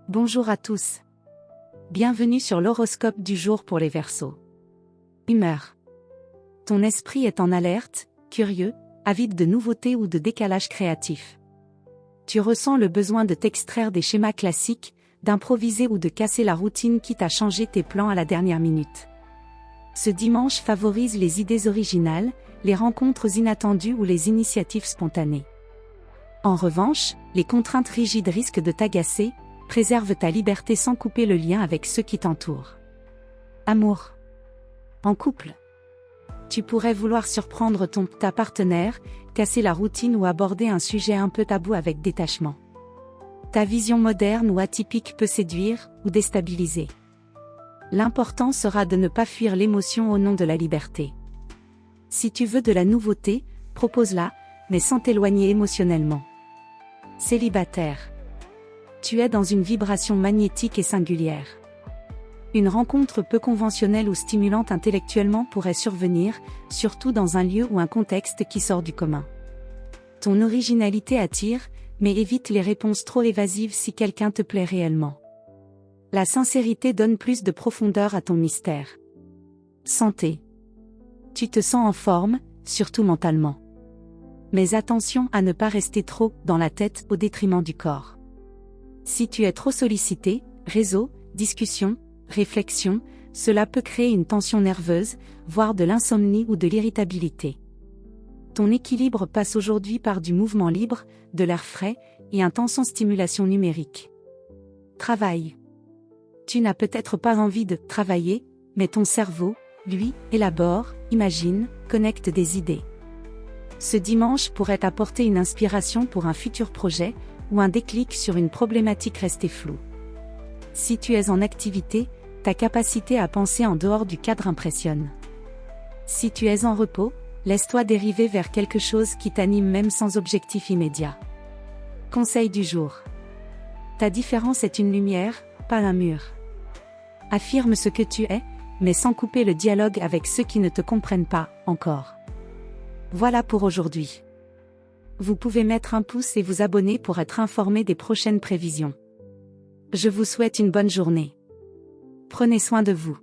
Bonjour à tous. Bienvenue sur l'horoscope du jour pour les Verseaux. Humeur. Ton esprit est en alerte, curieux, avide de nouveautés ou de décalage créatif. Tu ressens le besoin de t'extraire des schémas classiques, d'improviser ou de casser la routine quitte à changer tes plans à la dernière minute. Ce dimanche favorise les idées originales, les rencontres inattendues ou les initiatives spontanées. En revanche, les contraintes rigides risquent de t'agacer. Préserve ta liberté sans couper le lien avec ceux qui t'entourent. Amour. En couple. Tu pourrais vouloir surprendre ta partenaire, casser la routine ou aborder un sujet un peu tabou avec détachement. Ta vision moderne ou atypique peut séduire ou déstabiliser. L'important sera de ne pas fuir l'émotion au nom de la liberté. Si tu veux de la nouveauté, propose-la, mais sans t'éloigner émotionnellement. Célibataire. Tu es dans une vibration magnétique et singulière. Une rencontre peu conventionnelle ou stimulante intellectuellement pourrait survenir, surtout dans un lieu ou un contexte qui sort du commun. Ton originalité attire, mais évite les réponses trop évasives si quelqu'un te plaît réellement. La sincérité donne plus de profondeur à ton mystère. Santé. Tu te sens en forme, surtout mentalement. Mais attention à ne pas rester trop dans la tête au détriment du corps. Si tu es trop sollicité, réseau, discussion, réflexion, cela peut créer une tension nerveuse, voire de l'insomnie ou de l'irritabilité. Ton équilibre passe aujourd'hui par du mouvement libre, de l'air frais, et un temps sans stimulation numérique. Travail. Tu n'as peut-être pas envie de travailler, mais ton cerveau, lui, élabore, imagine, connecte des idées. Ce dimanche pourrait apporter une inspiration pour un futur projet, ou un déclic sur une problématique restée floue. Si tu es en activité, ta capacité à penser en dehors du cadre impressionne. Si tu es en repos, laisse-toi dériver vers quelque chose qui t'anime même sans objectif immédiat. Conseil du jour. Ta différence est une lumière, pas un mur. Affirme ce que tu es, mais sans couper le dialogue avec ceux qui ne te comprennent pas, encore. Voilà pour aujourd'hui. Vous pouvez mettre un pouce et vous abonner pour être informé des prochaines prévisions. Je vous souhaite une bonne journée. Prenez soin de vous.